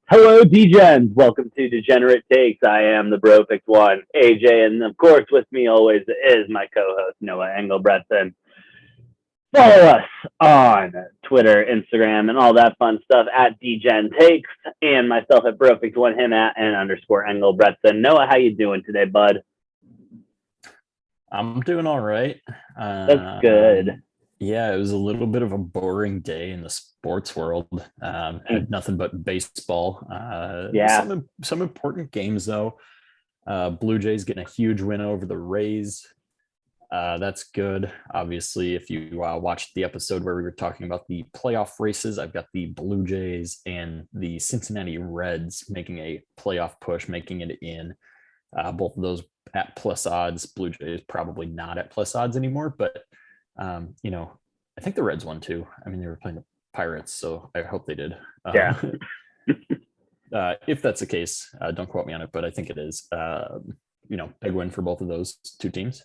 Hello, Degens. Welcome to Degenerate Takes. I am the perfect one, AJ, and of course, with me always is my co-host Noah Engelbretson. Follow us on Twitter, Instagram, and all that fun stuff at Degen Takes, and myself at perfect one, him at _underscore Engelbretson. Noah, how you doing today, bud? I'm doing all right. That's good. Yeah, it was a little bit of a boring day in the sports world. Had nothing but baseball. Yeah, Some important games though. Blue Jays getting a huge win over the Rays. That's good. Obviously, if you watched the episode where we were talking about the playoff races, I've got the Blue Jays and the Cincinnati Reds making a playoff push, making it in. Both of those at plus odds. Blue Jays probably not at plus odds anymore, but I think the Reds won too. I mean, they were playing the Pirates, so I hope they did. yeah. If that's the case, don't quote me on it, but I think it is. Big win for both of those two teams,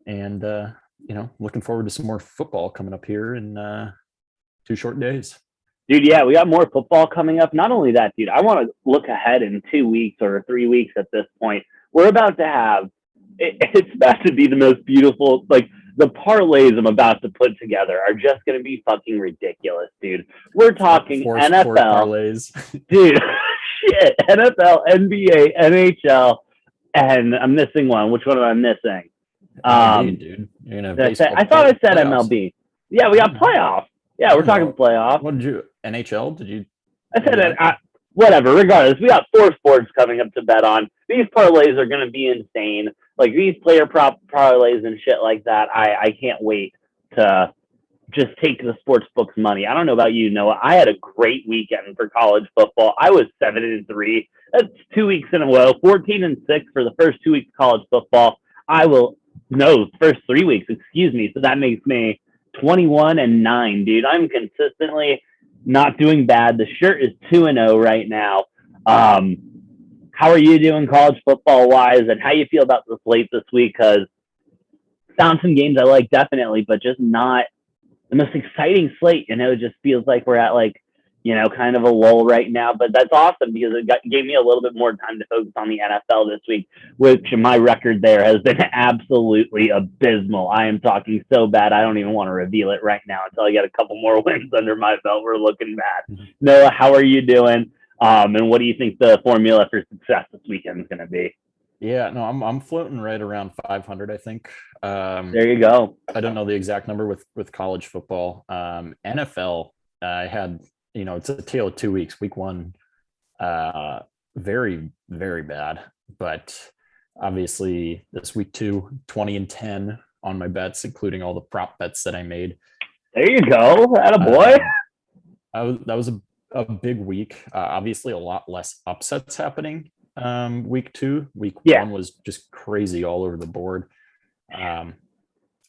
and looking forward to some more football coming up here in 2 short days. Dude, yeah, we got more football coming up. Not only that, dude, I want to look ahead in 2 weeks or 3 weeks at this point. We're about to have, it's about to be the most beautiful, like, the parlays I'm about to put together are just going to be fucking ridiculous, dude. We're talking Four NFL. parlays. Dude, shit. NFL, NBA, NHL, and I'm missing one. Which one am I missing? MLB, dude. You're gonna have I thought I said playoffs. MLB. Yeah, we got playoffs. Yeah, we're talking playoffs. What did you NHL? Did you? I said it. Whatever. Regardless, we got 4 sports coming up to bet on. These parlays are going to be insane. Like these player prop parlays and shit like that. I can't wait to just take the sports books money. I don't know about you, Noah. I had a great weekend for college football. I was 7-3. That's 2 weeks in a row. 14-6 for the first 2 weeks of college football. First 3 weeks. Excuse me. So that makes me 21-9, dude. I'm consistently not doing bad. The shirt is 2-0 right now. How are you doing college football wise, and how you feel about the slate this week? Because found some games I like definitely, but just not the most exciting slate. It just feels like we're at kind of a lull right now. But that's awesome because gave me a little bit more time to focus on the NFL this week, which my record there has been absolutely abysmal. I am talking so bad I don't even want to reveal it right now until I get a couple more wins under my belt. We're looking bad. Noah, how are you doing? And what do you think the formula for success this weekend is going to be? Yeah, no, I'm floating right around 500, I think. There you go. I don't know the exact number with college football. NFL, I had, it's a tale of 2 weeks. Week 1, very, very bad. But obviously this week 2, 20-10 on my bets, including all the prop bets that I made. There you go. Attaboy. That was a big week. Obviously a lot less upsets happening week 2. Week 1 was just crazy all over the board.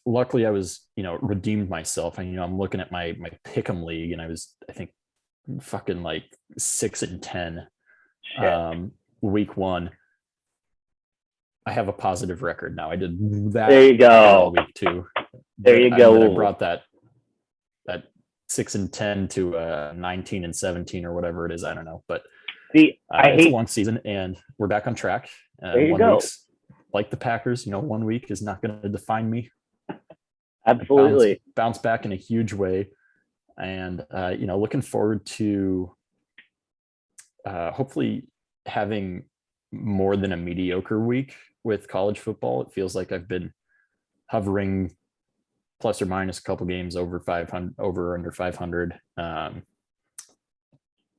Luckily I was redeemed myself, and I'm looking at my pick'em league, and I think fucking like 6-10 week 1. I have a positive record now. I did that. There you go. Week 2. There you go. I brought that 6-10 to 19-17 or whatever it is. I don't know, but see, it's a long season, and we're back on track. There you go. Like the Packers, 1 week is not going to define me. Absolutely. Bounce back in a huge way, and looking forward to hopefully having more than a mediocre week with college football. It feels like I've been hovering plus or minus a couple games over 500, over under 500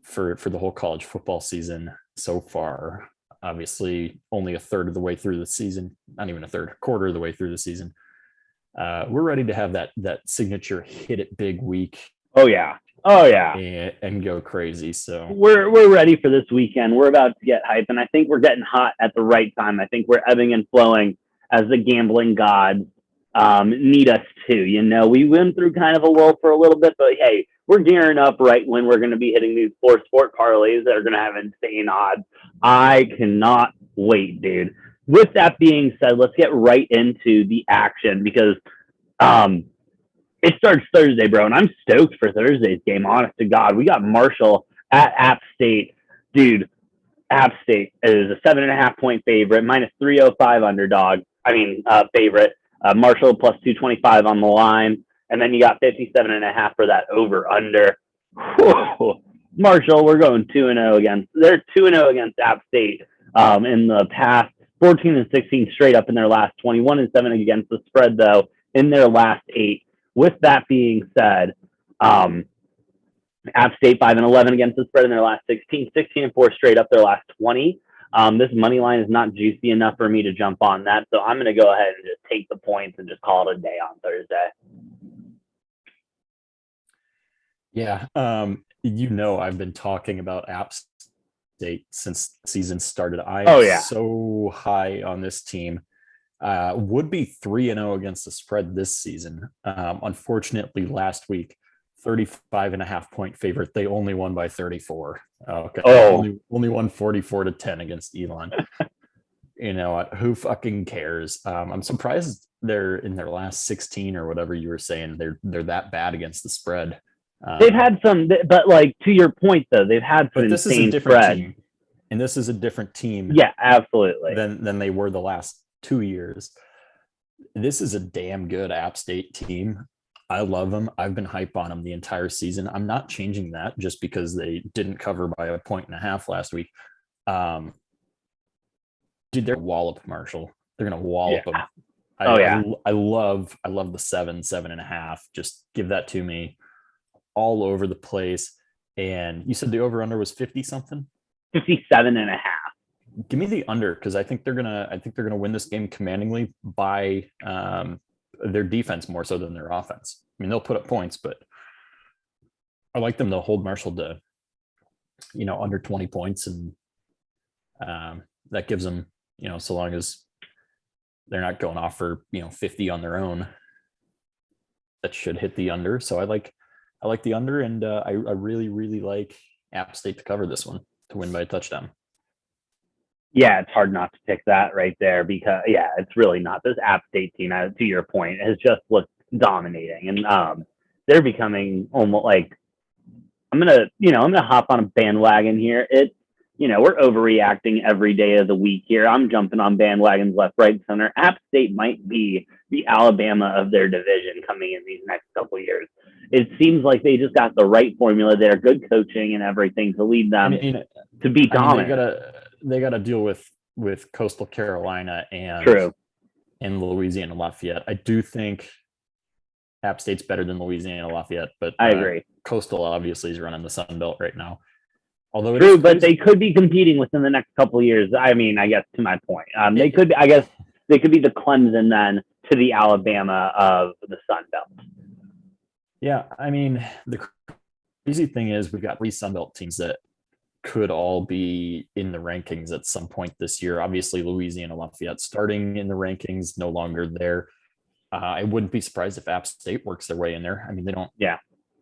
for the whole college football season so far. Obviously, only a third of the way through the season, not even a third, a quarter of the way through the season. We're ready to have that signature hit it big week. Oh yeah. And go crazy. So we're ready for this weekend. We're about to get hype, and I think we're getting hot at the right time. I think we're ebbing and flowing as the gambling gods need us to. We went through kind of a lull for a little bit, but hey, we're gearing up right when we're going to be hitting these 4-sport parlays that are going to have insane odds. I cannot wait, dude. With that being said, let's get right into the action because it starts Thursday, bro, and I'm stoked for Thursday's game, honest to God. We got Marshall at App State. dude, App State is a 7.5-point favorite, minus 305 underdog. Favorite. Marshall plus 225 on the line, and then you got 57.5 for that over under. Marshall, we're going 2-0 against. They're 2-0 against App State in the past. 14-16 straight up in their last 21-7 against the spread though in their last 8. With that being said, App State 5-11 against the spread in their last 16, 16-4 straight up their last 20. This money line is not juicy enough for me to jump on that, so I'm going to go ahead and just take the points and just call it a day on Thursday. Yeah, I've been talking about App State since the season started. I'm so high on this team. Would be 3-0 against the spread this season. Unfortunately, last week, 35.5-point favorite. They only won by 34. Okay. Only won 44-10 against Elon. You know what? Who fucking cares? I'm surprised they're in their last 16 or whatever you were saying. They're that bad against the spread. They've had some, but like to your point though, they've had some this insane is a different spread. Team. And this is a different team. Yeah, absolutely. Than they were the last 2 years. This is a damn good App State team. I love them. I've been hype on them the entire season. I'm not changing that just because they didn't cover by 1.5 last week. Dude, they're wallop Marshall. They're gonna wallop them. I love the 7.5. Just give that to me all over the place. And you said the over under was 50 something? 57.5. Give me the under, because I think they're gonna win this game commandingly by their defense more so than their offense. I mean, they'll put up points, but I like them to hold Marshall to, under 20 points, and that gives them, so long as they're not going off for 50 on their own, that should hit the under. So I like the under, and I really, really like App State to cover this one, to win by a touchdown. Yeah, it's hard not to pick that right there because, it's really not. This App State team, to your point, has just looked dominating, and they're becoming almost like, I'm gonna hop on a bandwagon here. We're overreacting every day of the week here. I'm jumping on bandwagons left, right, center. App State might be the Alabama of their division coming in these next couple of years. It seems like they just got the right formula there, good coaching and everything to lead them to be dominant. They got to deal with Coastal Carolina and Louisiana Lafayette. I do think App State's better than Louisiana Lafayette, but I agree. Coastal obviously is running the Sun Belt right now. Although true, but they could be competing within the next couple of years. I mean, I guess to my point, they could be the Clemson then to the Alabama of the Sun Belt. Yeah, I mean, the crazy thing is we've got 3 Sun Belt teams that could all be in the rankings at some point this year. Obviously, Louisiana Lafayette starting in the rankings, no longer there. I wouldn't be surprised if App State works their way in there. I mean, they don't. Yeah,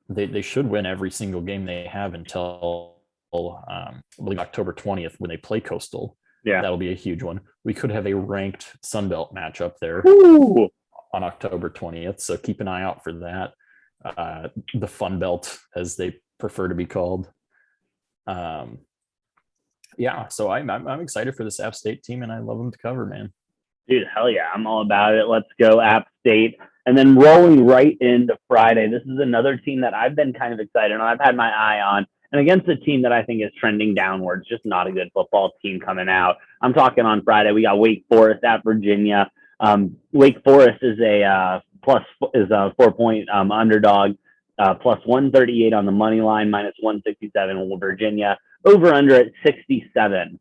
they should win every single game they have until I believe October 20th when they play Coastal. Yeah, that'll be a huge one. We could have a ranked Sun Belt matchup there on October 20th. So keep an eye out for that. The Fun Belt, as they prefer to be called. So I'm excited for this App State team, and I love them to cover, man. Dude, hell yeah, I'm all about it. Let's go App State. And then rolling right into Friday, this is another team that I've been kind of excited on. I've had my eye on, and against a team that I think is trending downwards, just not a good football team coming out. I'm talking on Friday. We got Wake Forest at Virginia. Wake Forest is a 4-point underdog. Plus 138 on the money line, minus 167 in Virginia. Over under at 67.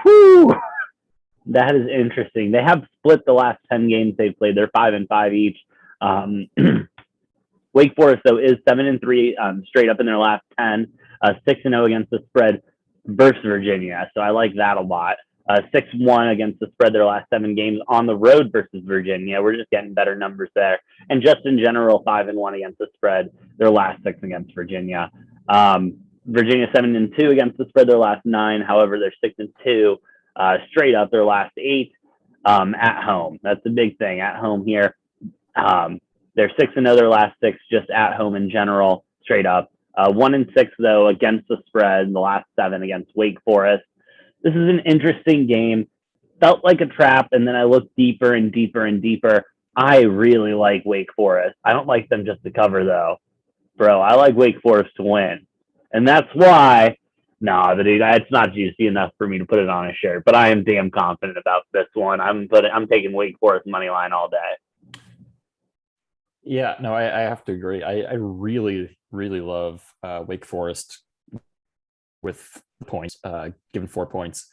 Whew. That is interesting. They have split the last 10 games they've played. They're 5-5 each. Wake Forest, though, is 7-3 straight up in their last 10. 6-0 against the spread versus Virginia. So I like that a lot. 6-1 against the spread their last 7 games on the road versus Virginia. We're just getting better numbers there. And just in general, 5-1 against the spread their last 6 against Virginia. Virginia 7-2 against the spread their last 9. However, they're 6-2 straight up their last 8 at home. That's the big thing at home here. They're 6-0 their last 6 just at home in general, straight up. 1-6 though against the spread. The last 7 against Wake Forest. This is an interesting game. Felt like a trap, and then I looked deeper and deeper and deeper. I really like Wake Forest. I don't like them just to cover though, bro. I like Wake Forest to win, and that's why. No, dude, it's not juicy enough for me to put it on a shirt, but I am damn confident about this one. I'm taking Wake Forest money line all day. Yeah, no, I have to agree. I really, really love Wake Forest with points, given 4 points.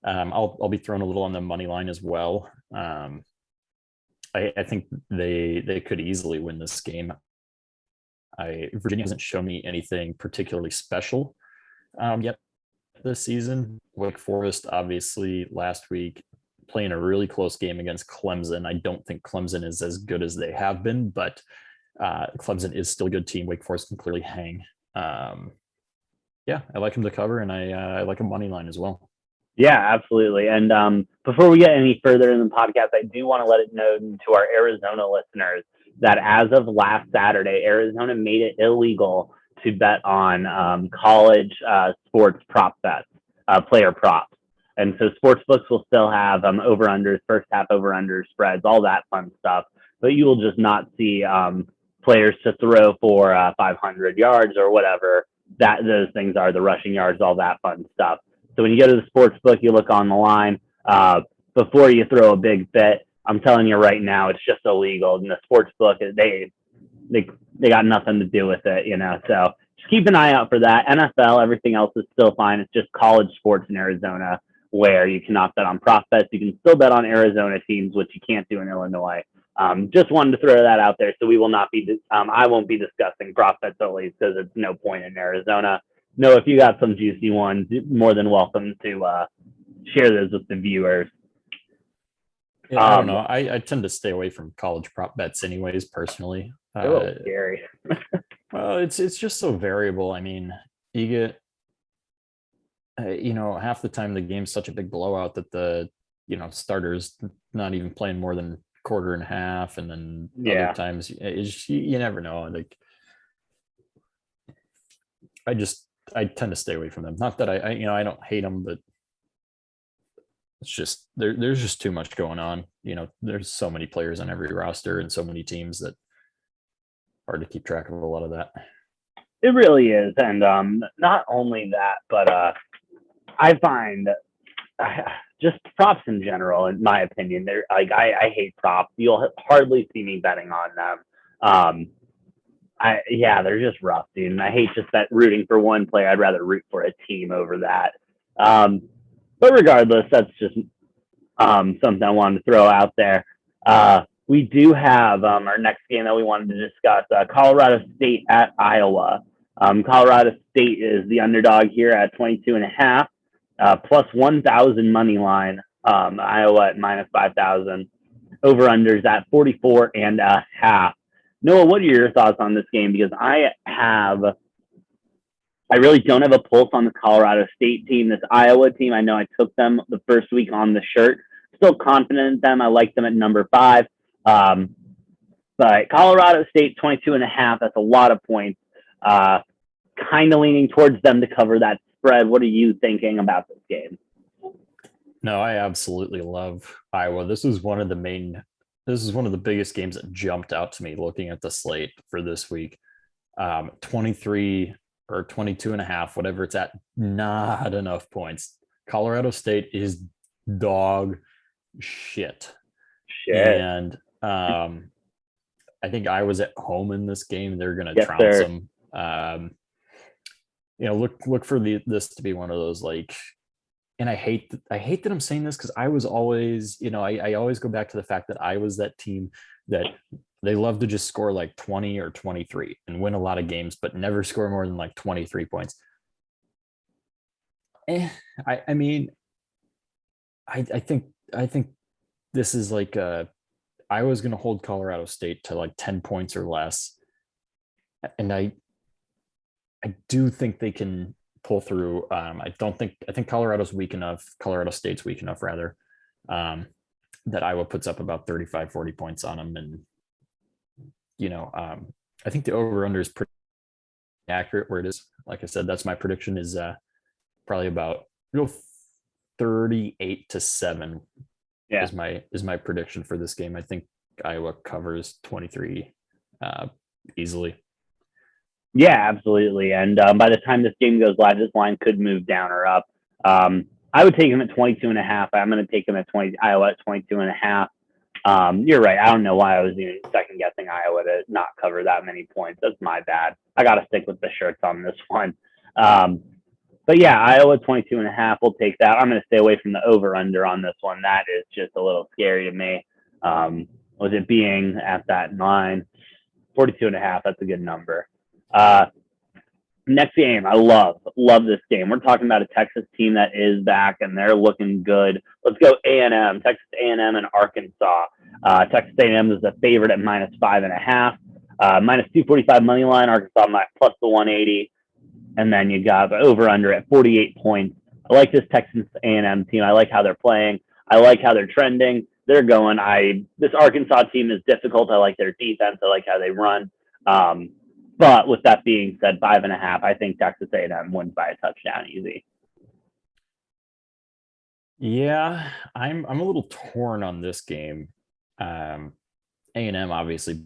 I'll be throwing a little on the money line as well. I think they could easily win this game. Virginia hasn't shown me anything particularly special yet this season. Wake Forest, obviously, last week playing a really close game against Clemson. I don't think Clemson is as good as they have been, but Clemson is still a good team. Wake Forest can clearly hang. Yeah, I like them to cover, and I like a money line as well. Yeah, absolutely. And before we get any further in the podcast, I do want to let it known to our Arizona listeners that as of last Saturday, Arizona made it illegal to bet on college sports prop bets, player props. And so sports books will still have over-unders, first half over-unders, spreads, all that fun stuff. But you will just not see players to throw for 500 yards or whatever that those things are, the rushing yards, all that fun stuff. So when you go to the sports book, you look on the line before you throw a big bet. I'm telling you right now, it's just illegal. And the sports book, they got nothing to do with it, you know. So just keep an eye out for that. NFL, everything else is still fine. It's just college sports in Arizona where you cannot bet on prop bets. You can still bet on Arizona teams, which you can't do in Illinois. Just wanted to throw that out there. So we will not be. I won't be discussing prop bets at least because it's no point in Arizona. No, if you got some juicy ones, more than welcome to share those with the viewers. Yeah, I don't know. I tend to stay away from college prop bets anyways, personally. Scary. Well, it's just so variable. I mean, you get, half the time the game's such a big blowout that the, starters not even playing more than quarter and a half. And then other times you never know. Like, I tend to stay away from them. Not that I don't hate them, but it's just there's just too much going on. There's so many players on every roster and so many teams that hard to keep track of a lot of that. It really is. And not only that, but I find just props in general, in my opinion, they're like, I hate props. You'll hardly see me betting on them. They're just rough, dude. And I hate just that rooting for one player. I'd rather root for a team over that. But regardless, that's just something I wanted to throw out there. We do have our next game that we wanted to discuss, Colorado State at Iowa. Colorado State is the underdog here at 22.5, plus 1,000 money line. Iowa at minus 5,000. Over-unders at 44.5. Noah, what are your thoughts on this game? Because I really don't have a pulse on the Colorado State team. This Iowa team, I know I took them the first week on the shirt. Still confident in them. I like them at number 5. But Colorado State, 22.5, that's a lot of points. Kind of leaning towards them to cover that spread. What are you thinking about this game? No, I absolutely love Iowa. This is one of the biggest games that jumped out to me looking at the slate for this week. 23 or 22.5, whatever it's at, not enough points. Colorado State is dog shit. And I think I was at home in this game. They're going to trounce them. Look for this to be one of those, like, and I hate that I'm saying this because I was always, I always go back to the fact that I was that team that they love to just score like 20 or 23 and win a lot of games, but never score more than like 23 points. I think this is like I was going to hold Colorado State to like 10 points or less. And I do think they can pull through. I think Colorado State's weak enough rather, that Iowa puts up about 35, 40 points on them. And, I think the over under is pretty accurate where it is. Like I said, that's my prediction is probably about 38-7 is my prediction for this game. I think Iowa covers 23 easily. Yeah, absolutely. And by the time this game goes live, this line could move down or up. I would take him at 22.5. I'm going to take him at Iowa at 22.5. You're right. I don't know why I was even second guessing Iowa to not cover that many points. That's my bad. I got to stick with the shirts on this one. But yeah, Iowa 22.5. We'll take that. I'm going to stay away from the over under on this one. That is just a little scary to me. With it being at that 42.5, that's a good number. Next game, I love this game. We're talking about a Texas team that is back and they're looking good. Let's go A&M, Texas A&M and Arkansas. Texas A&M is the favorite at -5.5, -245 money line. Arkansas plus the 180, and then you got the over under at 48 points. I like this Texas A&M team. I like how they're playing. I like how they're trending. They're going. This Arkansas team is difficult. I like their defense. I like how they run. But with that being said, 5.5, I think Texas A&M wins by a touchdown easy. Yeah, I'm a little torn on this game. A&M obviously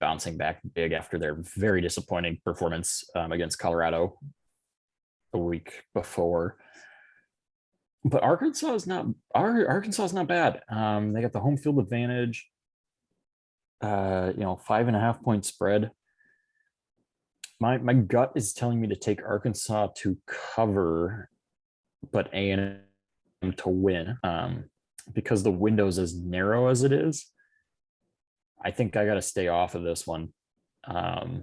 bouncing back big after their very disappointing performance against Colorado the week before. But Arkansas is not bad. They got the home field advantage. 5.5 point spread. My gut is telling me to take Arkansas to cover, but A&M to win. Because the window's as narrow as it is, I think I got to stay off of this one. I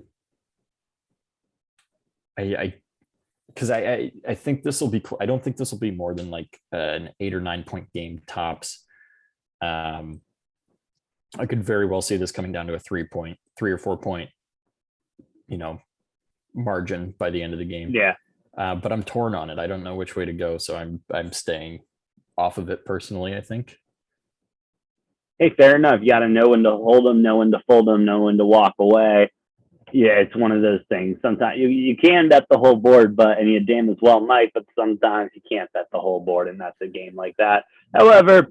think this will be. I don't think this will be more than like an 8 or 9 point game tops. I could very well see this coming down to a 3 or 4 point, margin by the end of the game. Yeah. But I'm torn on it. I don't know which way to go, so I'm staying off of it personally, I think. Hey, fair enough. You got to know when to hold them, know when to fold them, know when to walk away. Yeah, it's one of those things. Sometimes you can bet the whole board, and you damn as well might, but sometimes you can't bet the whole board, and that's a game like that. However,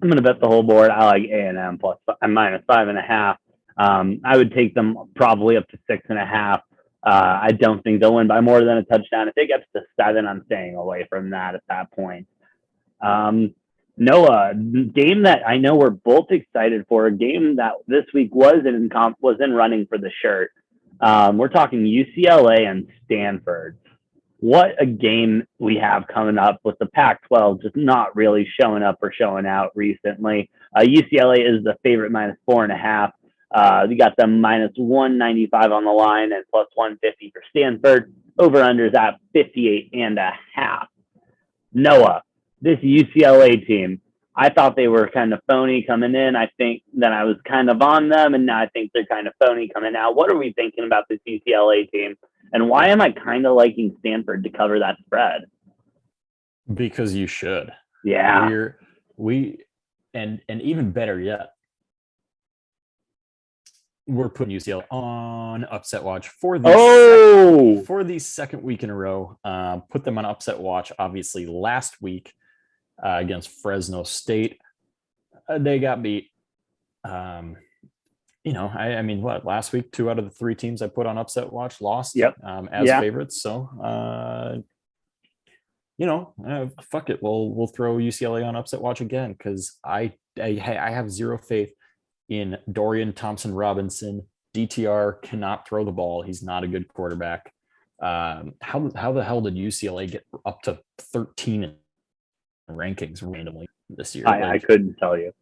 I'm going to bet the whole board. I like A&M plus -5.5. I would take them probably up to 6.5. I don't think they'll win by more than a touchdown. If it gets to 7, I'm staying away from that at that point. Noah, game that I know we're both excited for, a game that this week was in running for the shirt. We're talking UCLA and Stanford. What a game we have coming up with the Pac-12 just not really showing up or showing out recently. UCLA is the favorite -4.5. We got them -195 on the line and plus 150 for Stanford. Over-unders at 58.5. Noah, this UCLA team, I thought they were kind of phony coming in. I think that I was kind of on them, and now I think they're kind of phony coming out. What are we thinking about this UCLA team? And why am I kind of liking Stanford to cover that spread? Because you should. Yeah. And even better yet, we're putting UCLA on upset watch for the second week in a row. Put them on upset watch, obviously, last week against Fresno State. They got beat. Last week, 2 out of the 3 teams I put on upset watch lost as favorites. So, fuck it. We'll throw UCLA on upset watch again because I have zero faith in Dorian Thompson-Robinson. DTR cannot throw the ball. He's not a good quarterback. How the hell did UCLA get up to 13 in rankings randomly this year? I couldn't tell you.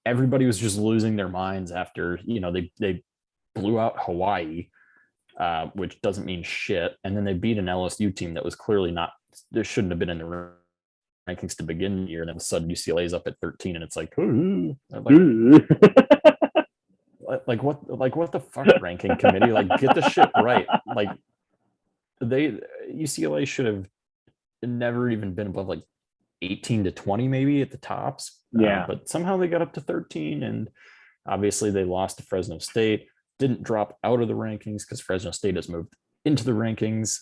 Everybody was just losing their minds after, they blew out Hawaii, which doesn't mean shit. And then they beat an LSU team that was clearly there shouldn't have been in the rankings to begin the year. And then all of a sudden UCLA is up at 13 and it's like, what the fuck, ranking committee? Get the shit right. UCLA should have never even been above 18 to 20 maybe at the tops. Yeah. But somehow they got up to 13, and obviously they lost to Fresno State. didn't drop out of the rankings because Fresno State has moved into the rankings.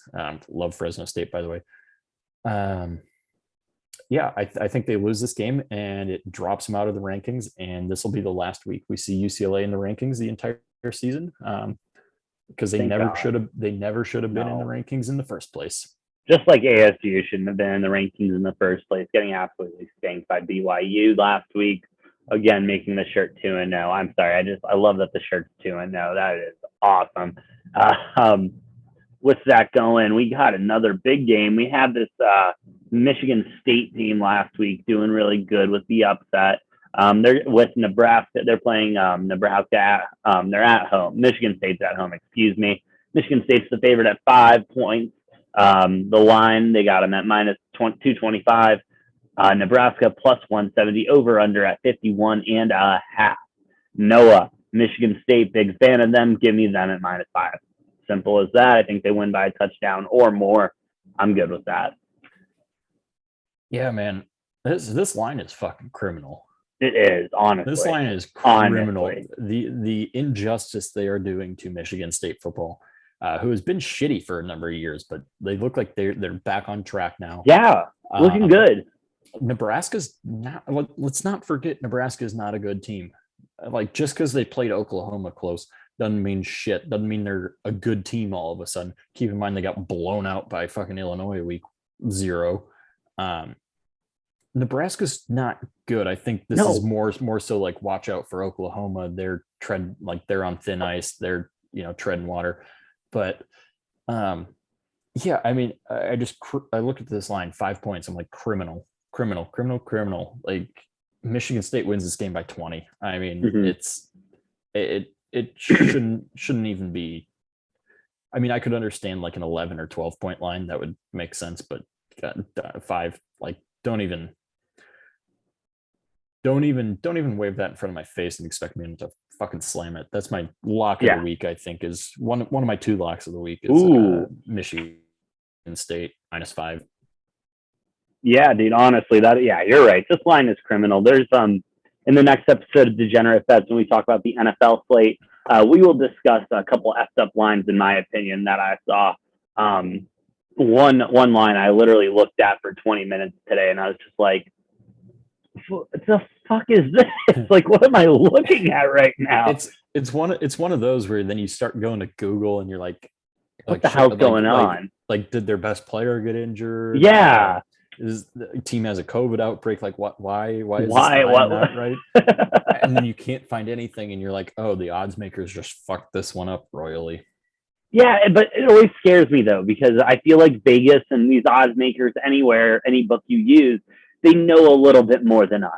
Love Fresno State, by the way. Yeah, I think they lose this game and it drops them out of the rankings. And this will be the last week we see UCLA in the rankings the entire season, because they never should have been in the rankings in the first place. Just like ASU shouldn't have been in the rankings in the first place, getting absolutely spanked by BYU last week. Again, making the shirt 2-0. I'm sorry, I love that the shirt's 2-0. That is awesome. With that going, we got another big game. We had this Michigan State team last week doing really good with the upset. They're with Nebraska. They're playing Nebraska. They're at home. Michigan State's at home. Excuse me. Michigan State's the favorite at 5 points. The line, they got them at minus 225. Nebraska plus 170, over under at 51.5. Noah, Michigan State, big fan of them. Give me them at minus 5. Simple as that. I think they win by a touchdown or more. I'm good with that. Yeah, man. This line is fucking criminal. It is, honestly. This line is criminal. Honestly. The injustice they are doing to Michigan State football, who has been shitty for a number of years, but they look like they're back on track now. Yeah, looking good. Nebraska's not. Let's not forget Nebraska is not a good team. Like, just because they played Oklahoma close doesn't mean shit. Doesn't mean they're a good team all of a sudden. Keep in mind they got blown out by fucking Illinois week 0. Nebraska's not good. I think this is more so like watch out for Oklahoma. They're on thin ice. They're treading water. But yeah, I mean, I look at this line, 5 points. I'm like, criminal. Like, Michigan State wins this game by 20. I mean, it shouldn't even be. I mean, I could understand like an 11 or 12 point line, that would make sense, but 5, like, don't even wave that in front of my face and expect me to fucking slam it. That's my lock of the week. I think is one of my 2 locks of the week is Michigan State minus 5. Yeah, dude. Honestly, you're right. This line is criminal. There's in the next episode of Degenerate Bets, when we talk about the NFL slate, we will discuss a couple effed up lines, in my opinion, that I saw. One line I literally looked at for 20 minutes today, and I was just like, what the fuck is this? Like, what am I looking at right now? It's one of those where then you start going to Google and you're like, what the hell's going on? Like, did their best player get injured? Yeah. Is the team has a COVID outbreak? Like, why is this not right? And then you can't find anything, and you're like, oh, the odds makers just fucked this one up royally. Yeah, but it always scares me though, because I feel like Vegas and these odds makers, anywhere, any book you use, they know a little bit more than us.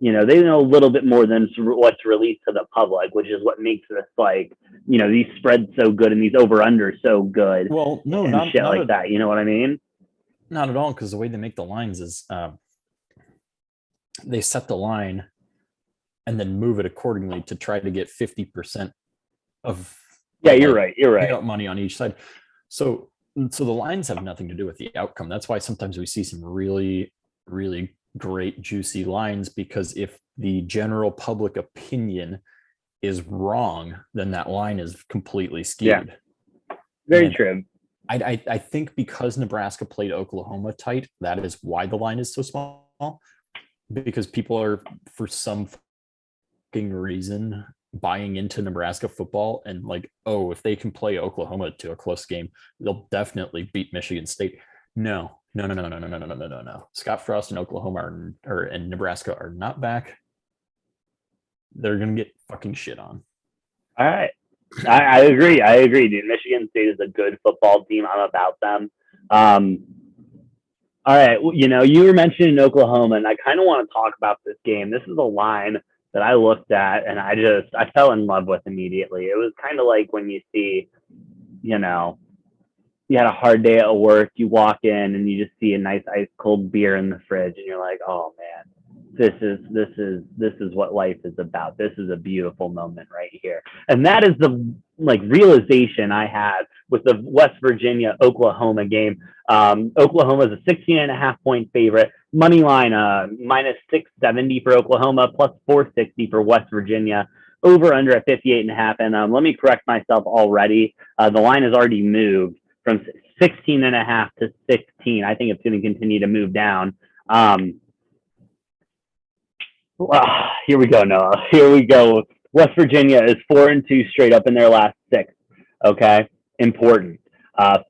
They know a little bit more than what's released to the public, which is what makes this, like, these spreads so good and these over-unders so good. Well, no, and not shit like that. You know what I mean? Not at all, because the way they make the lines is they set the line and then move it accordingly to try to get 50% of. Yeah, you're right. Money on each side. So the lines have nothing to do with the outcome. That's why sometimes we see some really, really great juicy lines, because if the general public opinion is wrong, then that line is completely skewed. Yeah. Very true. I think because Nebraska played Oklahoma tight, that is why the line is so small, because people are, for some fucking reason, buying into Nebraska football and like, oh, if they can play Oklahoma to a close game, they'll definitely beat Michigan State. No. Scott Frost and Oklahoma and Nebraska are not back. They're gonna get fucking shit on. All right. I agree, dude. Michigan State is a good football team. I'm about them. All right. You were mentioning Oklahoma, and I kind of want to talk about this game. This is a line that I looked at, and I fell in love with immediately. It was kind of like when you see, you had a hard day at work, you walk in and you just see a nice ice cold beer in the fridge, and you're like, oh man, this is what life is about. This is a beautiful moment right here. And that is the realization I had with the West Virginia Oklahoma game. Oklahoma is a 16.5 point favorite. Money line minus 670 for Oklahoma, plus 460 for West Virginia. over under at 58.5. And let me correct myself already. The line has already moved from 16.5 to 16. I think it's going to continue to move down. Here we go, Noah. Here we go. West Virginia is 4-2 straight up in their last 6. Okay, important.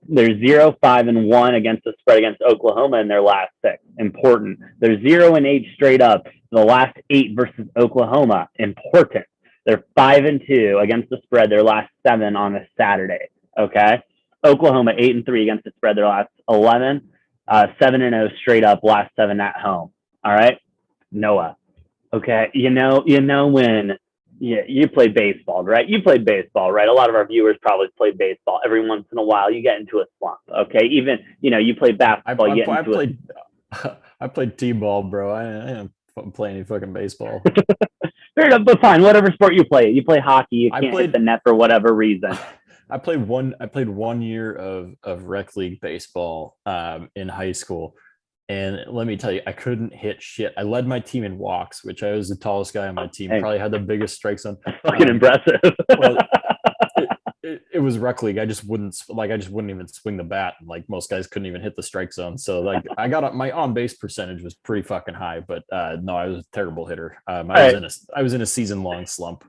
They're 0-5-1 against the spread against Oklahoma in their last 6. Important. They're 0-8 straight up the last 8 versus Oklahoma. Important. They're 5-2 against the spread their last 7 on a Saturday. Okay, Oklahoma 8-3 against the spread their last 11. 7-0 straight up last 7 at home. All right, Noah. Okay, you know when you play baseball, right? You played baseball, right? A lot of our viewers probably play baseball. Every once in a while, you get into a slump. Okay, even you play basketball. I played t-ball, bro. I don't play any fucking baseball. Fair enough, but fine. Whatever sport you play hockey. You can't hit the net for whatever reason. I played 1 year of rec league baseball in high school. And let me tell you, I couldn't hit shit. I led my team in walks, which I was the tallest guy on my team. Probably had the biggest strike zone. Fucking impressive. Well, it was rec league. I just wouldn't even swing the bat. Like most guys couldn't even hit the strike zone. So like I got my on base percentage was pretty fucking high. But no, I was a terrible hitter. I was in a season long slump.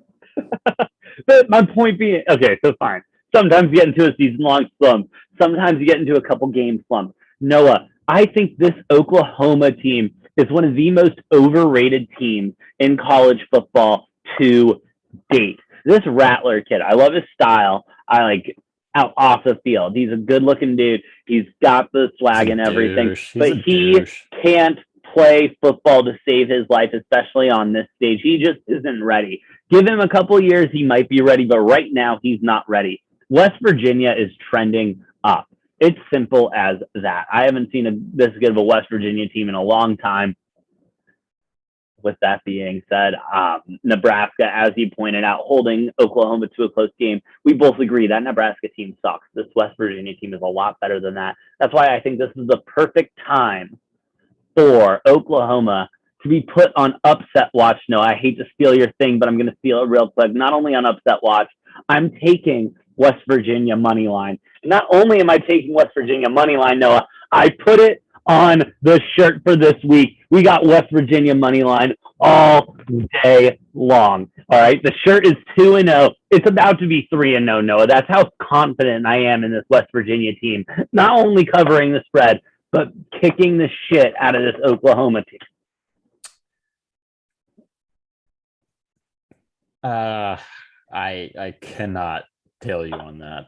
But my point being, okay, so fine. Sometimes you get into a season long slump. Sometimes you get into a couple game slump. Noah, I think this Oklahoma team is one of the most overrated teams in college football to date. This Rattler kid, I love his style. I like out off the field. He's a good looking dude. He's got the swag and everything, but he can't play football to save his life, especially on this stage. He just isn't ready. Give him a couple years, he might be ready, but right now he's not ready. West Virginia is trending up. It's simple as that. I haven't seen this good of a West Virginia team in a long time. With that being said, Nebraska, as you pointed out, holding Oklahoma to a close game. We both agree that Nebraska team sucks. This West Virginia team is a lot better than that. That's why I think this is the perfect time for Oklahoma to be put on upset watch. No, I hate to steal your thing, but I'm going to steal it real quick. Not only on upset watch, I'm taking West Virginia money line. Not only am I taking West Virginia money line, Noah, I put it on the shirt for this week. We got West Virginia money line all day long. All right, the shirt is 2-0. It's about to be 3-0, Noah. That's how confident I am in this West Virginia team. Not only covering the spread, but kicking the shit out of this Oklahoma team. I cannot tell you on that.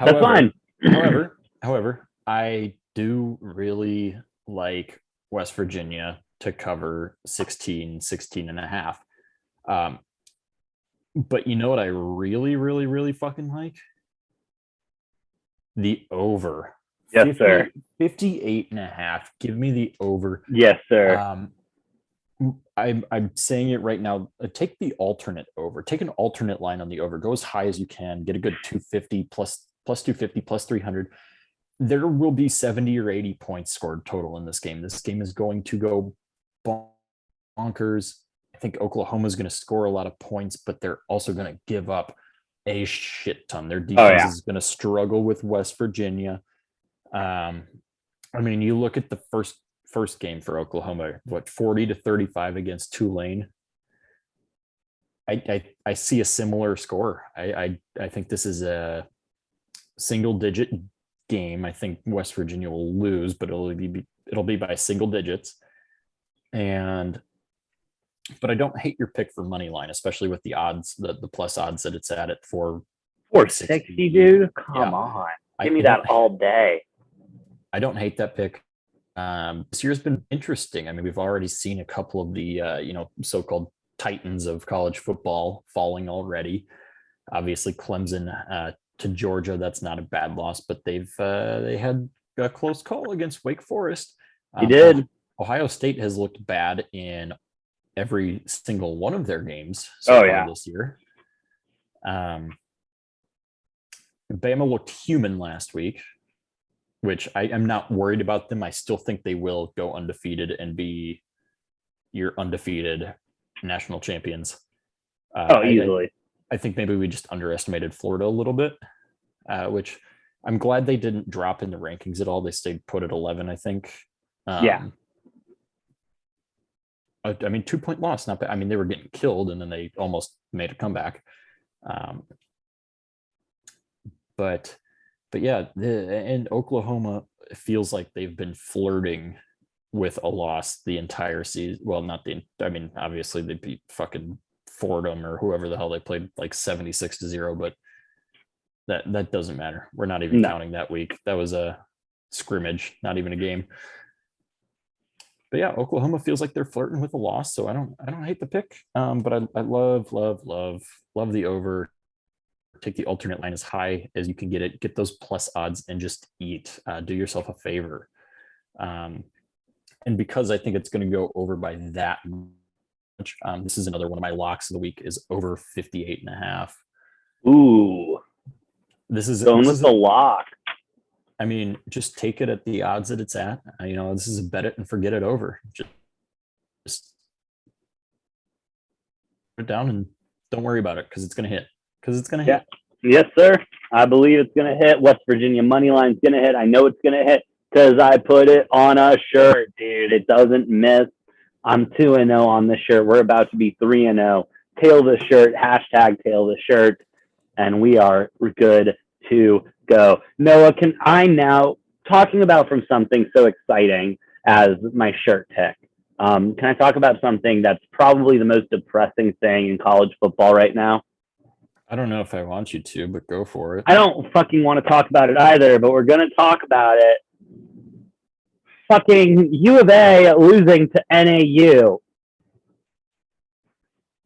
That's fine. However, I do really like West Virginia to cover 16 and a half. But you know what I really, really, really fucking like? The over. Yes, sir. 58 and a half. Give me the over. Yes, sir. I'm saying it right now. Take the alternate over. Take an alternate line on the over. Go as high as you can. Get a good 250 plus 250 plus 300. There will be 70 or 80 points scored total in this game. This game is going to go bonkers. I think Oklahoma is going to score a lot of points, but they're also going to give up a shit ton. Their defense is going to struggle with West Virginia. I mean, you look at the first game for Oklahoma, 40-35 against Tulane. I see a similar score. I think this is a single digit game. I think West Virginia will lose, but it'll be by single digits. But I don't hate your pick for money line, especially with the odds, the plus odds that it's at 460, dude. Come on, give me that all day. I don't hate that pick. This year's been interesting. I mean, we've already seen a couple of the so-called titans of college football falling already. Obviously, Clemson to Georgia, that's not a bad loss, but they had a close call against Wake Forest. He did. Ohio State has looked bad in every single one of their games so far this year. Bama looked human last week, which I am not worried about them. I still think they will go undefeated and be your undefeated national champions. Easily. I think maybe we just underestimated Florida a little bit, which I'm glad they didn't drop in the rankings at all. They stayed put at 11, I think. Yeah. I mean, 2-point loss, not bad. I mean, they were getting killed and then they almost made a comeback. But yeah, and Oklahoma feels like they've been flirting with a loss the entire season. Well, obviously they beat fucking Fordham or whoever the hell they played like 76-0, but that doesn't matter. We're not even counting that week. That was a scrimmage, not even a game. But yeah, Oklahoma feels like they're flirting with a loss, so I don't hate the pick. But I love the over. Take the alternate line as high as you can get it. Get those plus odds and just eat. Do yourself a favor. And because I think it's going to go over by that much, this is another one of my locks of the week is over 58.5. Ooh, this is the lock. I mean, just take it at the odds that it's at. This is a bet it and forget it over. Just put it down and don't worry about it because it's going to hit. Hit. Yes, sir. I believe it's going to hit. West Virginia money line's going to hit. I know it's going to hit because I put it on a shirt, dude. It doesn't miss. I'm 2-0 on the shirt. We're about to be 3-0. Tail the shirt. Hashtag tail the shirt. And we are good to go. Noah, can I now, talking about from something so exciting as my shirt pick, can I talk about something that's probably the most depressing thing in college football right now? I don't know if I want you to, but go for it. I don't fucking want to talk about it either, but we're going to talk about it. Fucking U of A losing to NAU.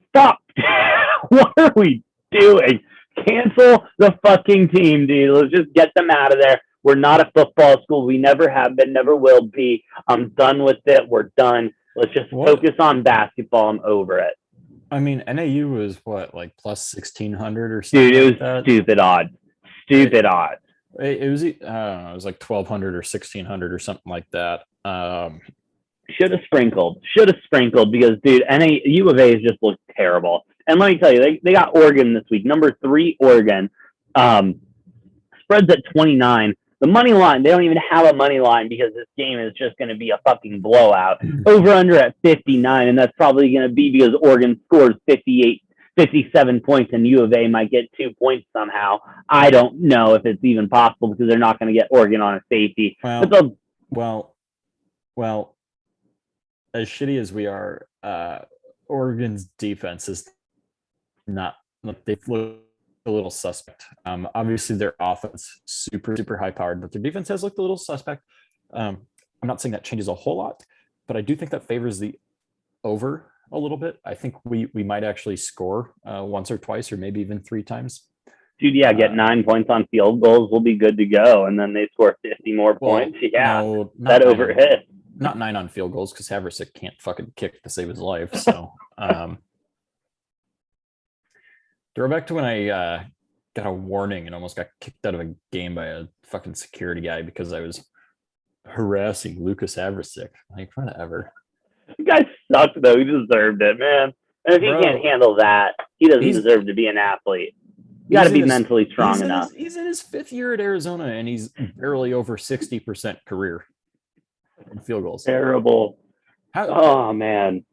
Stop. What are we doing? Cancel the fucking team, dude. Let's just get them out of there. We're not a football school. We never have been, never will be. I'm done with it. We're done. Let's just focus on basketball. I'm over it. I mean, NAU was what, like plus 1,600 or something? Dude, it was stupid odds. Stupid odds. It was, I don't know, it was like 1,200 or 1,600 or something like that. Should have sprinkled because, dude, U of A has just looked terrible. And let me tell you, they got Oregon this week, number 3 Oregon. Spreads at 29. The money line, they don't even have a money line because this game is just going to be a fucking blowout. Over under at 59, and that's probably going to be because Oregon scores 57 points and U of A might get 2 points somehow. I don't know if it's even possible because they're not going to get Oregon on a safety. Well, as shitty as we are, Oregon's defense is not, they've looked a little suspect. Obviously their offense super high powered, but their defense has looked a little suspect. I'm not saying that changes a whole lot, but I do think that favors the over a little bit. I think we might actually score once or twice or maybe even 3 times. Dude, yeah, get 9 points on field goals. We'll be good to go. And then they score 50 more points. Yeah, no, that over hit. Not 9 on field goals because Haversick can't fucking kick to save his life. So throw back to when I got a warning and almost got kicked out of a game by a fucking security guy because I was harassing Lucas Haversick. Like, whatever. The guy sucked, though. He deserved it, man. And if he can't handle that, he doesn't deserve to be an athlete. You got to be mentally strong enough. He's in his 5th year at Arizona, and he's barely over 60% career in field goals. Terrible. Oh, man.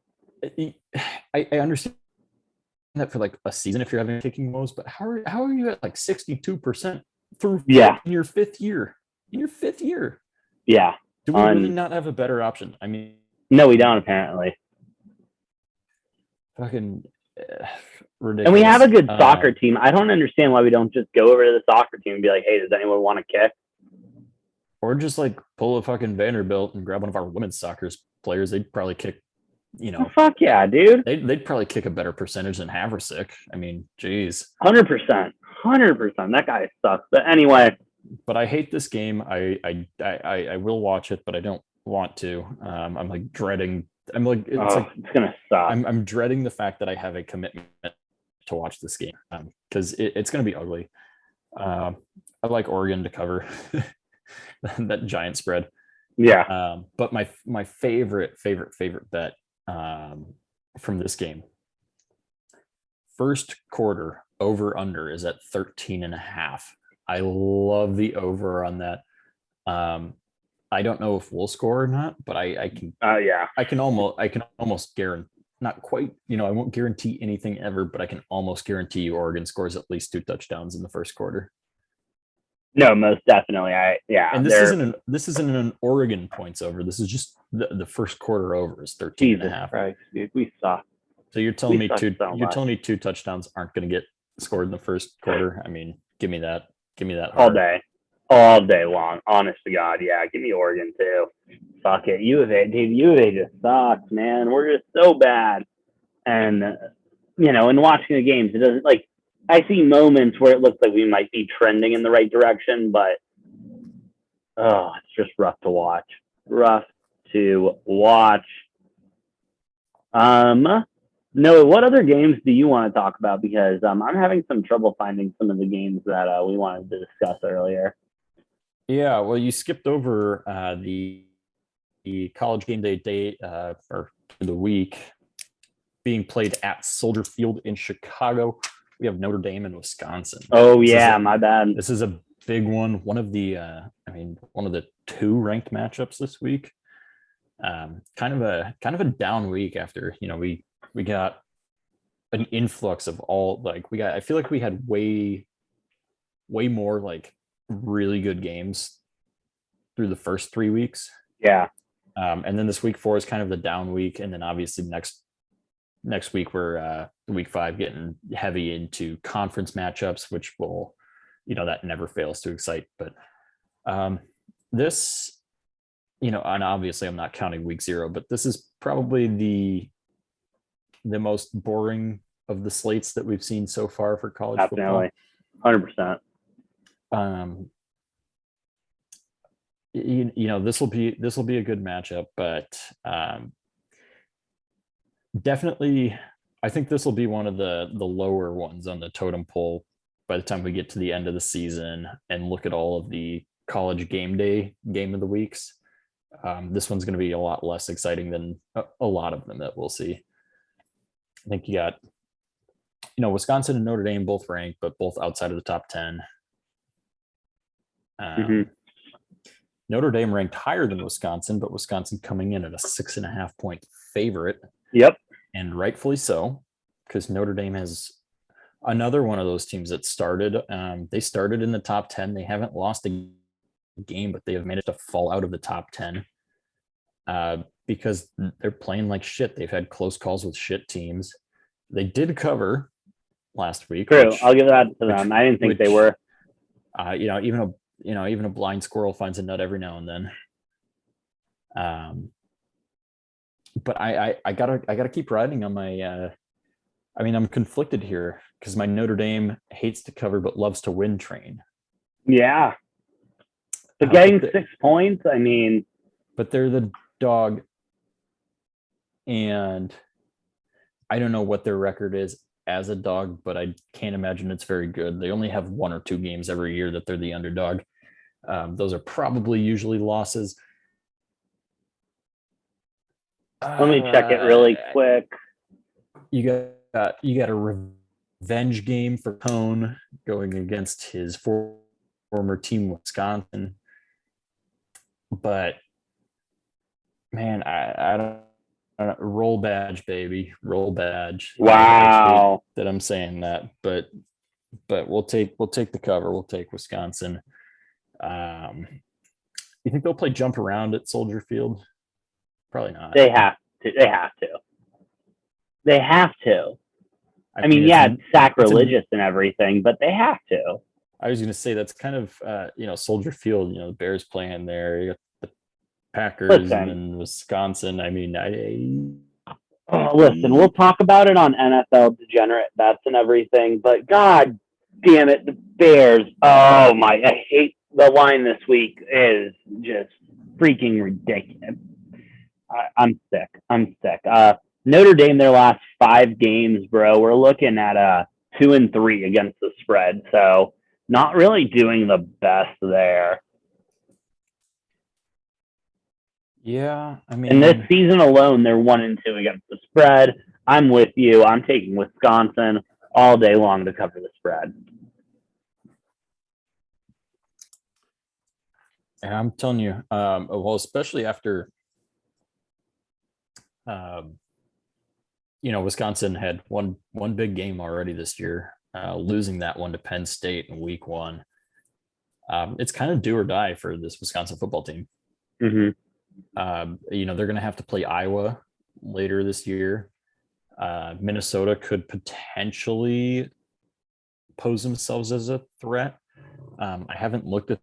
I understand that for like a season if you're having kicking woes, but how are you at like 62% through in your 5th year? In your 5th year. Yeah. Do we really not have a better option? I mean, no, we don't, apparently. Fucking ridiculous. And we have a good soccer team. I don't understand why we don't just go over to the soccer team and be like, hey, does anyone want to kick? Or just like pull a fucking Vanderbilt and grab one of our women's soccer players. They'd probably kick, Oh, fuck yeah, dude. They'd probably kick a better percentage than Haversick. I mean, geez. 100%. That guy sucks. But anyway. But I hate this game. I will watch it, but I don't want to. I'm like dreading. I'm like, it's gonna suck. I'm dreading the fact that I have a commitment to watch this game because it's gonna be ugly. I like Oregon to cover that giant spread. Yeah. But my favorite bet from this game first quarter over under is at 13.5. I love the over on that. I don't know if we'll score or not, but I can. Yeah. I can almost guarantee, not quite. I won't guarantee anything ever, but I can almost guarantee you Oregon scores at least 2 touchdowns in the first quarter. No, most definitely. And this isn't an Oregon points over. This is just the first quarter over is 13.5. Christ, dude, we suck. So you're telling me telling me 2 touchdowns aren't going to get scored in the first quarter? I mean, give me that. Give me that all day long. Honest to God, yeah. Give me Oregon too. Fuck it, U of A, dude. U of A just sucks, man. We're just so bad. And in watching the games, it doesn't like. I see moments where it looks like we might be trending in the right direction, but it's just rough to watch. Noah, what other games do you want to talk about? Because I'm having some trouble finding some of the games that we wanted to discuss earlier. Yeah, well, you skipped over the college game day or the week being played at Soldier Field in Chicago. We have Notre Dame and Wisconsin. Oh yeah, my bad. This is a big one. One of the 2 ranked matchups this week. Kind of a down week after we got an influx of all I feel like we had way more like really good games through the first 3 weeks. Yeah. And then this week 4 is kind of the down week, and then obviously next week we're week 5 getting heavy into conference matchups, which will that never fails to excite. But this and obviously I'm not counting week 0, but this is probably the most boring of the slates that we've seen so far for college football. 100%. This will be a good matchup, but definitely I think this will be one of the lower ones on the totem pole by the time we get to the end of the season and look at all of the college game day game of the weeks. This one's going to be a lot less exciting than a lot of them that we'll see. I think you got Wisconsin and Notre Dame both ranked, but both outside of the top 10. Notre Dame ranked higher than Wisconsin, but Wisconsin coming in at a 6.5 point favorite. Yep. And rightfully so, because Notre Dame has another one of those teams that started. They started in the top 10. They haven't lost a game, but they have managed to fall out of the top 10 because they're playing like shit. They've had close calls with shit teams. They did cover last week. True. I'll give that to them. I didn't think they were. Even a blind squirrel finds a nut every now and then. But I gotta keep riding on my. I'm conflicted here because my Notre Dame hates to cover but loves to win train. Yeah. But getting 6 points, but they're the dog, and I don't know what their record is as a dog, but I can't imagine it's very good. They only have 1 or 2 games every year that they're the underdog. Those are probably usually losses. Let me check it really quick. You got a revenge game for Cone going against his former team, Wisconsin. But man, I don't know. Roll badge, baby, roll badge. Wow, that I'm saying that, but we'll take the cover. We'll take Wisconsin. You think they'll play jump around at Soldier Field? Probably not. They have to. It's sacrilegious and everything, but they have to. I was going to say that's kind of Soldier Field. The Bears playing there. You got the Packers and then Wisconsin. Listen, we'll talk about it on NFL Degenerate bets and everything, but God damn it, the Bears. Oh my! I hate the line this week. Is just freaking ridiculous. I'm sick. Notre Dame, their last 5 games, bro, we're looking at 2-3 against the spread. So not really doing the best there. Yeah, in this season alone, they're 1-2 against the spread. I'm with you. I'm taking Wisconsin all day long to cover the spread. And I'm telling you, well, especially after, Wisconsin had one big game already this year, losing that one to Penn State in week 1. It's kind of do or die for this Wisconsin football team. Mm-hmm. They're going to have to play Iowa later this year. Minnesota could potentially pose themselves as a threat. I haven't looked at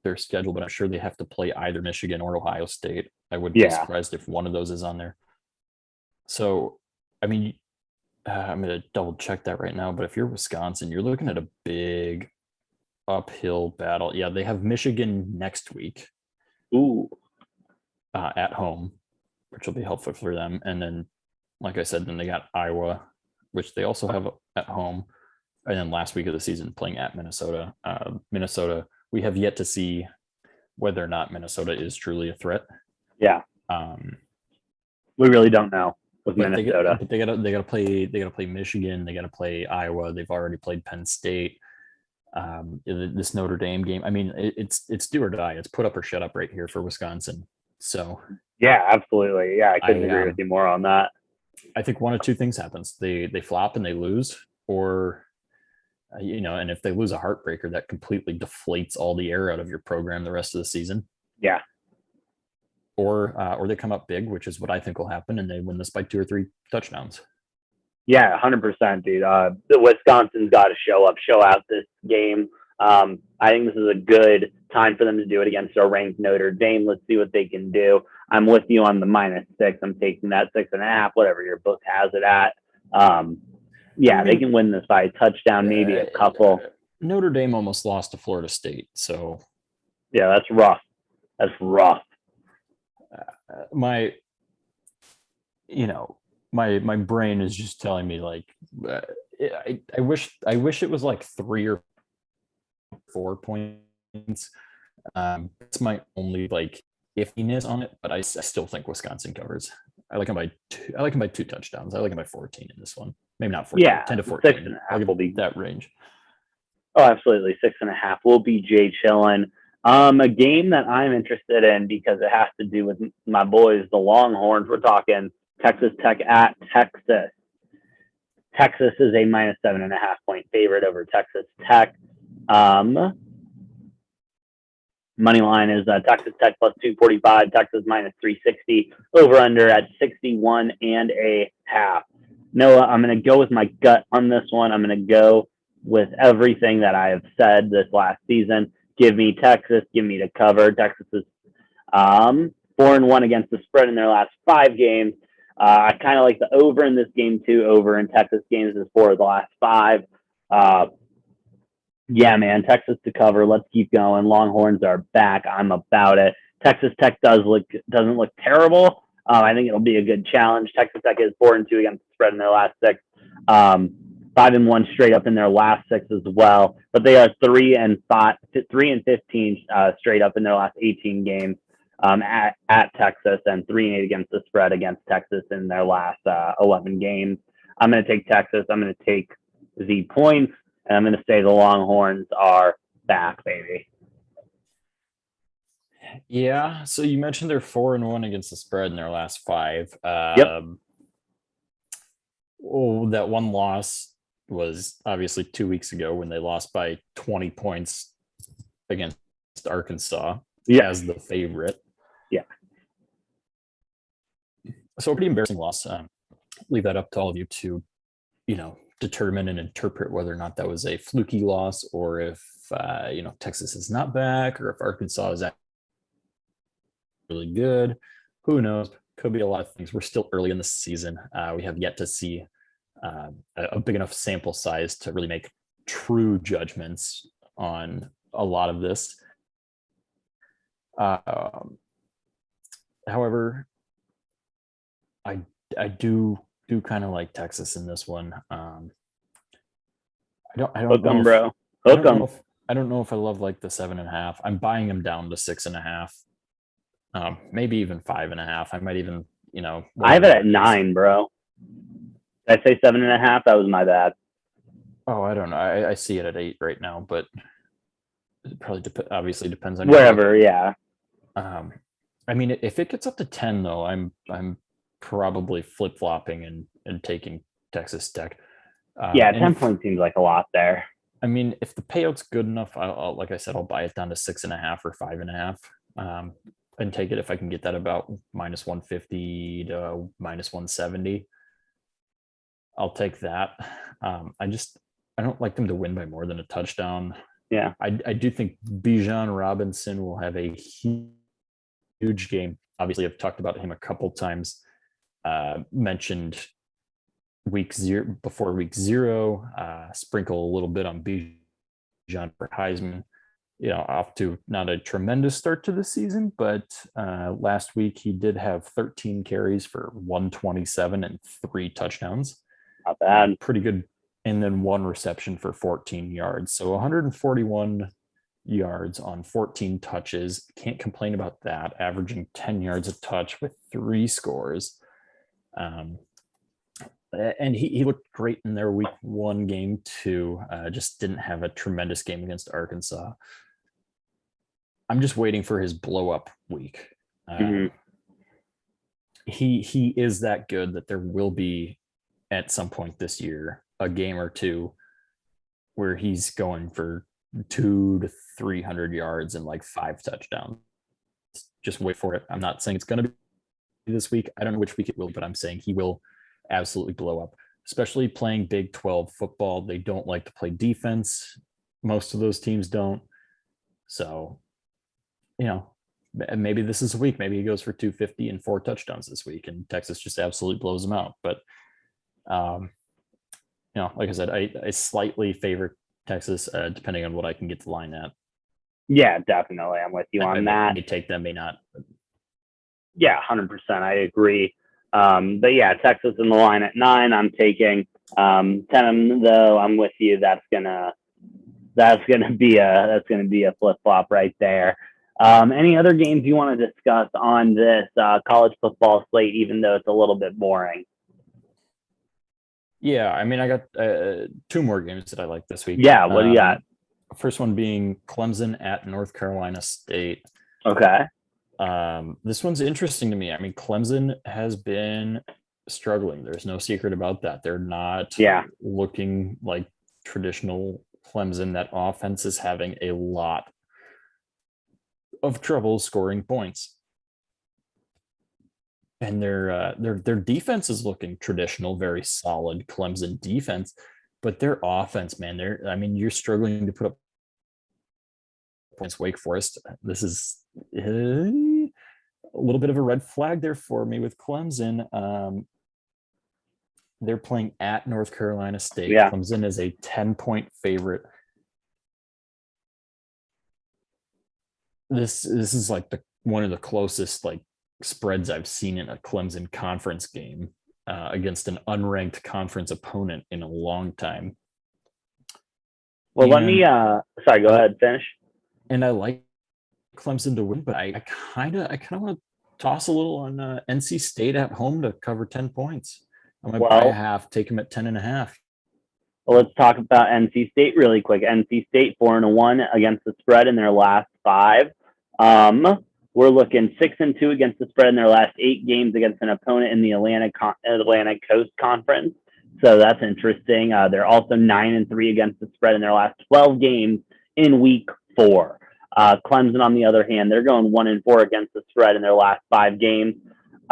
their schedule, but I'm sure they have to play either Michigan or Ohio State. I wouldn't be surprised if one of those is on there. So, I mean, I'm going to double check that right now, but if you're Wisconsin, you're looking at a big uphill battle. Yeah, they have Michigan next week. Ooh. At home, which will be helpful for them. And then, like I said, then they got Iowa, which they also have at home. And then last week of the season playing at Minnesota. Minnesota, we have yet to see whether or not Minnesota is truly a threat. Yeah. We really don't know with Minnesota. They gotta play Michigan. They gotta play Iowa. They've already played Penn State. This Notre Dame game. I mean, it's do or die. It's put up or shut up right here for Wisconsin. So yeah, absolutely. Yeah, I couldn't agree with you more on that. I think one of two things happens: they flop and they lose, or and if they lose a heartbreaker, that completely deflates all the air out of your program the rest of the season. Yeah. Or they come up big, which is what I think will happen, and they win this by 2 or 3 touchdowns. Yeah, 100%, dude. The Wisconsin's got to show out this game. I think this is a good time for them to do it against a ranked Notre Dame. Let's see what they can do. I'm with you on the -6. I'm taking that 6.5, whatever your book has it at. They can win this by a touchdown, maybe a couple. Notre Dame almost lost to Florida State, so yeah, that's rough. That's rough. My brain is just telling me like I wish it was like 3 or 4 points. It's my only like iffiness on it, but I still think Wisconsin covers. I like them by 2. I like them by 2 touchdowns. I like them by 14 in this one. Maybe not 14. Yeah, 10 to 14. 6.5 will be that range. Oh, absolutely. 6.5 will be Jay chillin'. A game that I'm interested in because it has to do with my boys, the Longhorns. We're talking Texas Tech at Texas. Texas is a -7.5 point favorite over Texas Tech. Money line is Texas Tech plus 245, Texas -360, over under at 61.5. Noah, I'm going to go with my gut on this one. I'm going to go with everything that I have said this last season. Give me Texas. Give me to cover. Texas is 4-1 against the spread in their last 5 games. I kind of like the over in this game too. Over in Texas games is 4 of the last 5. Yeah, man, Texas to cover. Let's keep going. Longhorns are back. I'm about it. Texas Tech doesn't look terrible. I think it'll be a good challenge. Texas Tech is 4-2 against the spread in their last 6. 5-1 straight up in their last 6 as well. But they are 3-15 straight up in their last 18 games at Texas, and 3-8 against the spread against Texas in their last 11 games. I'm going to take Texas. I'm going to take the points, and I'm going to say the Longhorns are back, baby. Yeah. So you mentioned they're 4-1 against the spread in their last 5. Yep. Oh, that one loss was obviously 2 weeks ago when they lost by 20 points against Arkansas as the favorite. Yeah. So a pretty embarrassing loss. Leave that up to all of you to, determine and interpret whether or not that was a fluky loss, or if, Texas is not back, or if Arkansas is actually really good. Who knows? Could be a lot of things. We're still early in the season. We have yet to see a big enough sample size to really make true judgments on a lot of this. However, I do kind of like Texas in this one. I don't Hook 'em, know, bro. Hook 'em. I don't know if I love like the 7.5. I'm buying them down to 6.5. Maybe even 5.5. I might even, I have it at 9, bro. Did I say 7.5? That was my bad. Oh, I don't know. I see it at 8 right now, but it probably obviously depends on your book. Wherever, yeah. I mean, if it gets up to 10 though, I'm probably flip flopping and taking Texas Tech. Yeah, And 10 points seems like a lot there. I mean, if the payout's good enough, like I said, I'll buy it down to 6.5 or 5.5, and take it if I can get that about minus 150 to minus 170. I'll take that. I don't like them to win by more than a touchdown. Yeah. I do think Bijan Robinson will have a huge game. Obviously, I've talked about him a couple times. Mentioned week 0 before week 0. Sprinkle a little bit on Bijan for Heisman. Off to not a tremendous start to the season, but last week he did have 13 carries for 127 and 3 touchdowns. Not bad. Pretty good. And then 1 reception for 14 yards. So 141 yards on 14 touches. Can't complain about that. Averaging 10 yards a touch with 3 scores. And he looked great in their week 1 game too. Just didn't have a tremendous game against Arkansas. I'm just waiting for his blow up week. He is that good that there will be at some point this year a game or two where he's going for 200 to 300 yards and like 5 touchdowns. Just wait for it. I'm not saying it's going to be this week. I don't know which week it will, but I'm saying he will absolutely blow up, especially playing Big 12 football. They don't like to play defense. Most of those teams don't. So, maybe this is a week. Maybe he goes for 250 and 4 touchdowns this week, and Texas just absolutely blows him out. But, like I said, I slightly favor Texas, depending on what I can get the line at. Yeah, definitely. I'm with you on that. May take them, may not. Yeah, 100%. I agree. But yeah, Texas in the line at 9. I'm taking 10 though. I'm with you. That's gonna be a flip flop right there. Any other games you want to discuss on this college football slate, even though it's a little bit boring? Yeah, I mean, I got 2 more games that I like this week. Yeah, what do you got? First one being Clemson at North Carolina State. Okay. This one's interesting to me. I mean, Clemson has been struggling. There's no secret about that. They're not looking like traditional Clemson. That offense is having a lot of trouble scoring points. And their defense is looking traditional, very solid Clemson defense, but their offense, man, you're struggling to put up points. Wake Forest, this is a little bit of a red flag there for me with Clemson. They're playing at North Carolina State. Yeah. Clemson is a 10-point favorite. This is like one of the closest like spreads I've seen in a Clemson conference game against an unranked conference opponent in a long time. Well, let me sorry, go ahead, finish. And I like Clemson to win, but I kind of want to toss a little on NC State at home to cover 10 points. I'm going to buy a half, take them at 10.5. Well, let's talk about NC State really quick. NC State 4-1 against the spread in their last 5. We're looking 6-2 against the spread in their last 8 games against an opponent in the Atlantic Coast Conference. So that's interesting. They're also 9-3 against the spread in their last 12 games in Week 4. Clemson, on the other hand, they're going 1-4 against the spread in their last 5 games.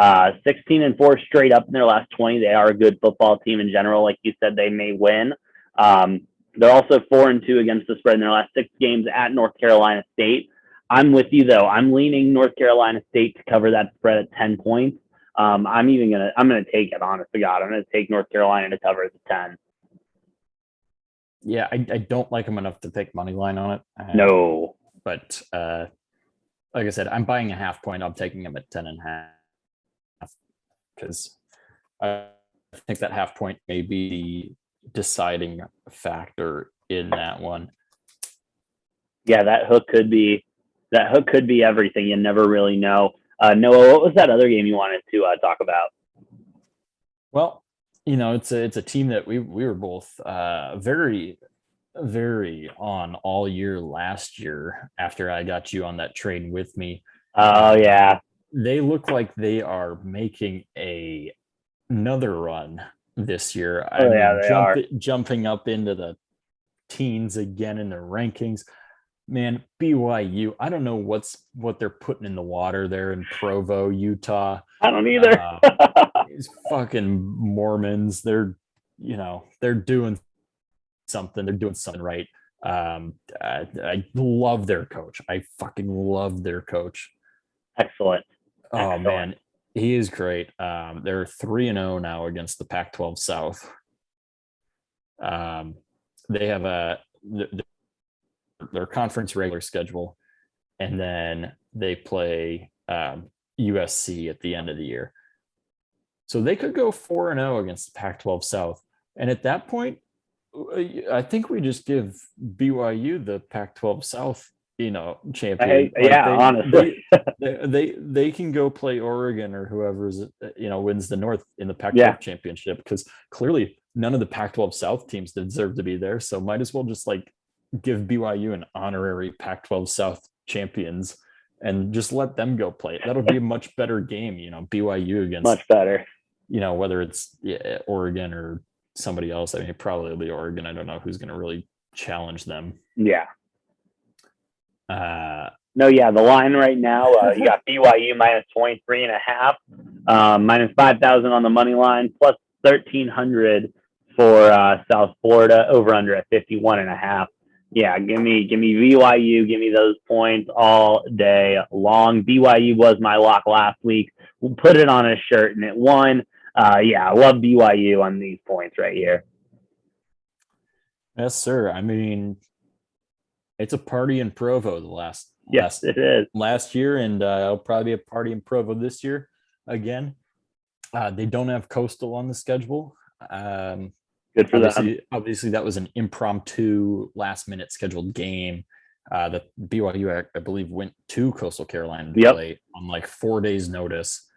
16-4 straight up in their last 20. They are a good football team in general. Like you said, they may win. They're also 4-2 against the spread in their last 6 games at North Carolina State. I'm with you though. I'm leaning North Carolina State to cover that spread at 10 points. I'm gonna take it. Honest to God, I'm gonna take North Carolina to cover the 10. Yeah, I don't like them enough to take money line on it. No, but like I said, I'm buying a half point. I'm taking them at 10.5 because I think that half point may be the deciding factor in that one. Yeah, that hook could be everything. You never really know. Noah, what was that other game you wanted to talk about? Well, it's a team that we were both very very on all year last year after I got you on that train with me. Oh yeah. They look like they are making another run this year. I Oh yeah, mean, they are. jumping up into the teens again in the rankings. Man, BYU, I don't know what they're putting in the water there in Provo, Utah. I don't either. Uh, these fucking Mormons, they're doing something. They're doing something right. I love their coach. I fucking love their coach. Excellent. Oh Excellent. man, he is great. They're 3-0 now against the Pac-12 South. They have their conference regular schedule, and then they play USC at the end of the year. So they could go 4-0 against the Pac-12 South. And at that point, I think we just give BYU the Pac-12 South, champion. Honestly. They can go play Oregon or whoever's wins the North in the Pac-12 championship, because clearly none of the Pac-12 South teams deserve to be there. So might as well just give BYU an honorary Pac-12 South champions and just let them go play it. That'll be a much better game, BYU against much better. Whether it's Oregon or somebody else. I mean, probably will be Oregon. I don't know who's going to really challenge them. Yeah. No, yeah, the line right now, you got BYU minus 23.5, minus 5,000 on the money line, plus 1,300 for South Florida, over under at 51.5. Yeah, give me BYU, give me those points all day long. BYU was my lock last week. We'll put it on a shirt and it won. Yeah, I love BYU on these points right here. Yes, sir. I mean, it's a party in Provo it is. Last year, and it'll probably be a party in Provo this year again. They don't have Coastal on the schedule. Good for them. Obviously, that was an impromptu last-minute scheduled game that BYU, I believe, went to Coastal Carolina to play on 4 days' notice.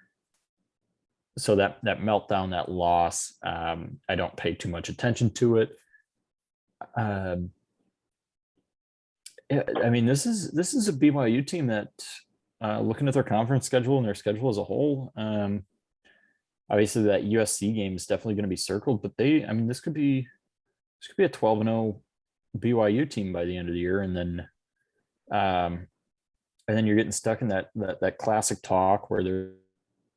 So that meltdown, that loss, I don't pay too much attention to it. I mean, this is a BYU team that, looking at their conference schedule and their schedule as a whole, obviously that USC game is definitely going to be circled, but this could be a 12-0 BYU team by the end of the year, and then you're getting stuck in that classic talk where they're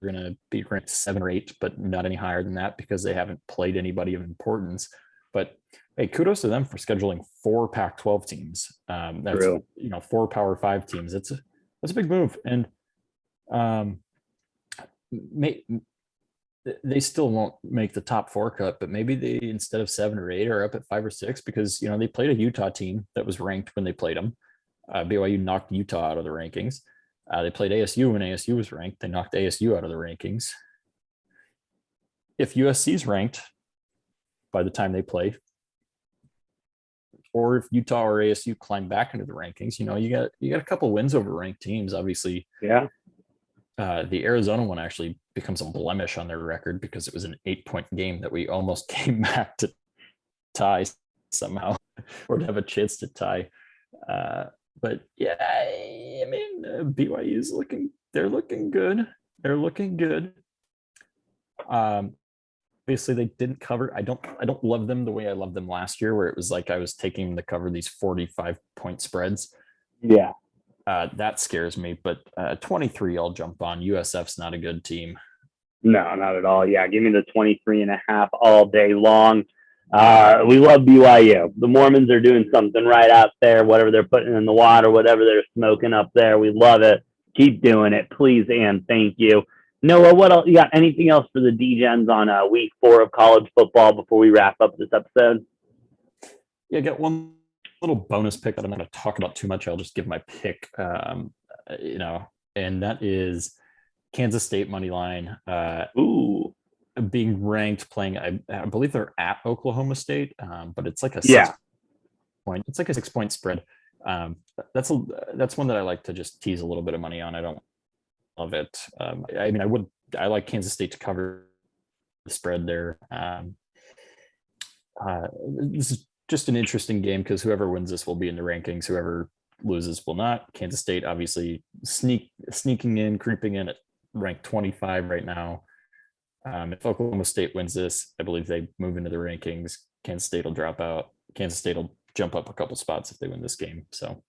going to be ranked 7 or 8, but not any higher than that because they haven't played anybody of importance. But hey, kudos to them for scheduling 4 Pac-12 teams. That's true. 4 Power 5 teams. That's a big move, and they still won't make the top 4 cut, but maybe they, instead of 7 or 8, are up at 5 or 6 because they played a Utah team that was ranked when they played them. BYU knocked Utah out of the rankings. They played ASU when ASU was ranked. They knocked ASU out of the rankings. If USC's ranked by the time they play, or if Utah or ASU climb back into the rankings, you got a couple wins over ranked teams. Obviously, the Arizona one actually becomes a blemish on their record because it was an 8-point game that we almost came back to tie somehow, or to have a chance to tie. But yeah, I mean, BYU's they're looking good. They're looking good. Obviously they didn't cover. I don't love them the way I loved them last year, where it was like I was taking them to cover these 45-point spreads. Yeah. That scares me, but 23 I'll jump on. USF's not a good team. No, not at all. Yeah, give me the 23.5 all day long. We love BYU. The Mormons are doing something right out there, whatever they're putting in the water, whatever they're smoking up there. We love it. Keep doing it, please, and thank you. Noah, what else? You got anything else for the Degens on week 4 of college football before we wrap up this episode? Yeah, I got one little bonus pick that I'm not going to talk about too much. I'll just give my pick, and that is Kansas State money line. Being ranked, playing, I believe they're at Oklahoma State, but it's like a 6-point. It's like a 6-point spread. That's one that I like to just tease a little bit of money on. I don't love it. I like Kansas State to cover the spread there. This is just an interesting game because whoever wins this will be in the rankings. Whoever loses will not. Kansas State obviously sneaking in, creeping in at ranked 25 right now. If Oklahoma State wins this, I believe they move into the rankings. Kansas State will drop out. Kansas State will jump up a couple spots if they win this game. So,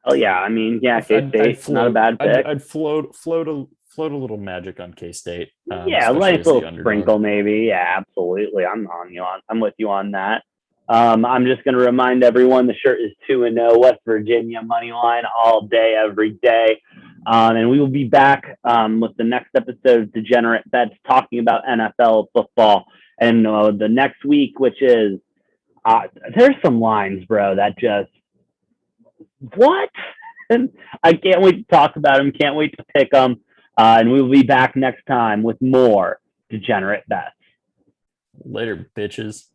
oh yeah, I mean, yeah, K-State's not a bad pick. I'd float a little magic on K-State. Yeah, nice little sprinkle maybe. Yeah, absolutely. I'm with you on that. I'm just going to remind everyone the shirt is 2-0 West Virginia money line all day, every day. And we will be back with the next episode of Degenerate Bets talking about NFL football. And the next week, which is, there's some lines, bro, that just, what? And I can't wait to talk about them. Can't wait to pick them. And we will be back next time with more Degenerate Bets. Later, bitches.